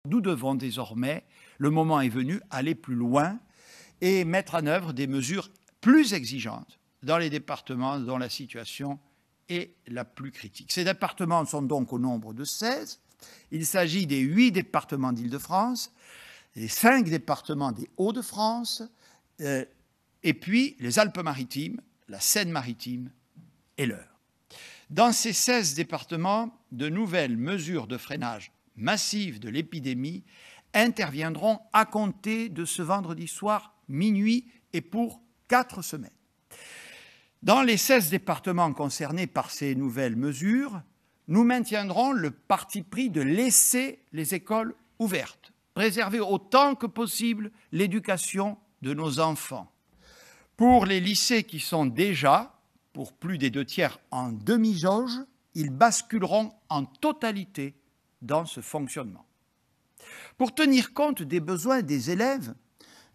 Nous devons désormais, le moment est venu, aller plus loin et mettre en œuvre des mesures plus exigeantes dans les départements dont la situation est la plus critique. Ces départements sont donc au nombre de 16. Il s'agit des 8 départements d'Île-de-France, les 5 départements des Hauts-de-France, et puis les Alpes-Maritimes, la Seine-Maritime et l'Eure. Dans ces 16 départements, de nouvelles mesures de freinage massive de l'épidémie interviendront à compter de ce vendredi soir minuit et pour 4 semaines. Dans les 16 départements concernés par ces nouvelles mesures, nous maintiendrons le parti pris de laisser les écoles ouvertes, préserver autant que possible l'éducation de nos enfants. Pour les lycées qui sont déjà, pour plus des 2/3, en demi-jauge, ils basculeront en totalité dans ce fonctionnement. Pour tenir compte des besoins des élèves,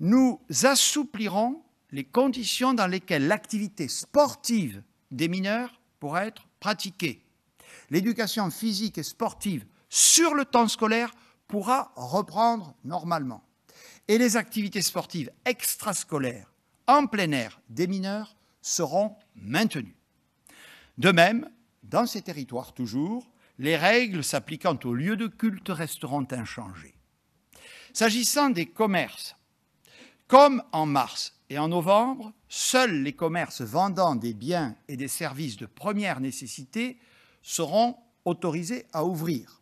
nous assouplirons les conditions dans lesquelles l'activité sportive des mineurs pourra être pratiquée. L'éducation physique et sportive sur le temps scolaire pourra reprendre normalement. Et les activités sportives extrascolaires en plein air des mineurs seront maintenues. De même, dans ces territoires toujours, les règles s'appliquant aux lieux de culte resteront inchangées. S'agissant des commerces, comme en mars et en novembre, seuls les commerces vendant des biens et des services de première nécessité seront autorisés à ouvrir.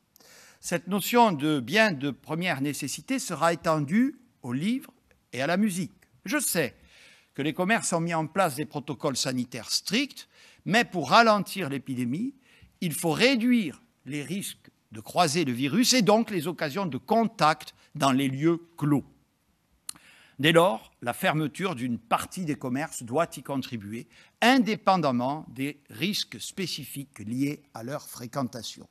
Cette notion de biens de première nécessité sera étendue aux livres et à la musique. Je sais que les commerces ont mis en place des protocoles sanitaires stricts, mais pour ralentir l'épidémie, il faut réduire les risques de croiser le virus et donc les occasions de contact dans les lieux clos. Dès lors, la fermeture d'une partie des commerces doit y contribuer, indépendamment des risques spécifiques liés à leur fréquentation.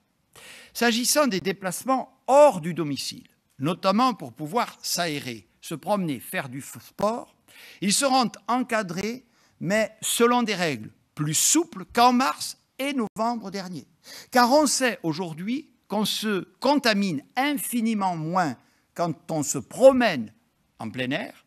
S'agissant des déplacements hors du domicile, notamment pour pouvoir s'aérer, se promener, faire du sport, ils seront encadrés, mais selon des règles plus souples qu'en mars et novembre dernier. Car on sait aujourd'hui qu'on se contamine infiniment moins quand on se promène en plein air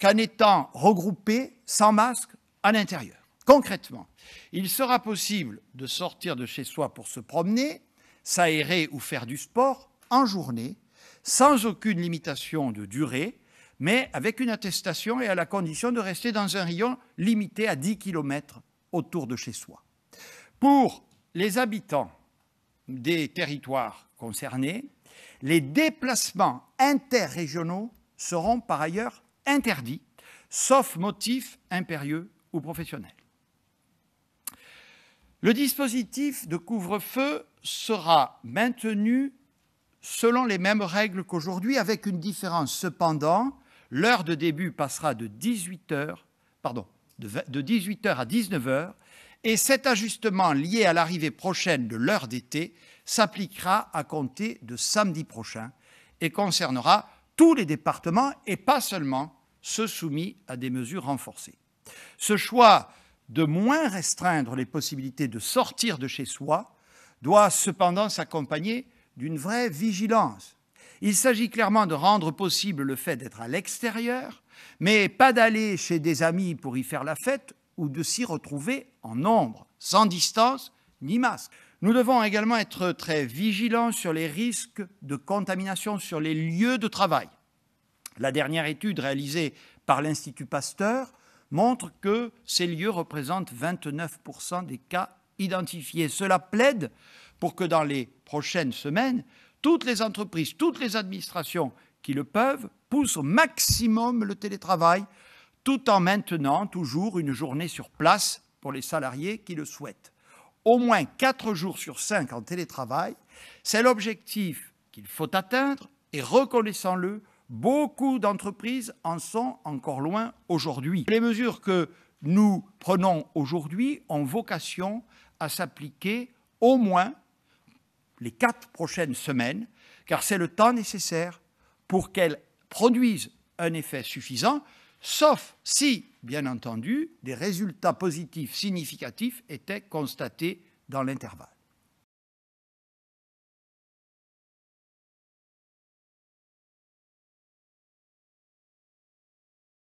qu'en étant regroupé sans masque à l'intérieur. Concrètement, il sera possible de sortir de chez soi pour se promener, s'aérer ou faire du sport en journée, sans aucune limitation de durée, mais avec une attestation et à la condition de rester dans un rayon limité à 10 km autour de chez soi. Pour les habitants des territoires concernés, les déplacements interrégionaux seront par ailleurs interdits, sauf motif impérieux ou professionnel. Le dispositif de couvre-feu sera maintenu selon les mêmes règles qu'aujourd'hui, avec une différence cependant. L'heure de début passera de 18h à 19h, et cet ajustement lié à l'arrivée prochaine de l'heure d'été s'appliquera à compter de samedi prochain et concernera tous les départements et pas seulement ceux soumis à des mesures renforcées. Ce choix de moins restreindre les possibilités de sortir de chez soi doit cependant s'accompagner d'une vraie vigilance. Il s'agit clairement de rendre possible le fait d'être à l'extérieur, mais pas d'aller chez des amis pour y faire la fête ou de s'y retrouver en nombre, sans distance ni masque. Nous devons également être très vigilants sur les risques de contamination sur les lieux de travail. La dernière étude réalisée par l'Institut Pasteur montre que ces lieux représentent 29% des cas identifiés. Cela plaide pour que dans les prochaines semaines, toutes les entreprises, toutes les administrations qui le peuvent poussent au maximum le télétravail, tout en maintenant toujours une journée sur place pour les salariés qui le souhaitent. Au moins 4 jours sur 5 en télétravail, c'est l'objectif qu'il faut atteindre et reconnaissons-le, beaucoup d'entreprises en sont encore loin aujourd'hui. Les mesures que nous prenons aujourd'hui ont vocation à s'appliquer au moins les 4 prochaines semaines, car c'est le temps nécessaire pour qu'elles produisent un effet suffisant, sauf si, bien entendu, des résultats positifs significatifs étaient constatés dans l'intervalle.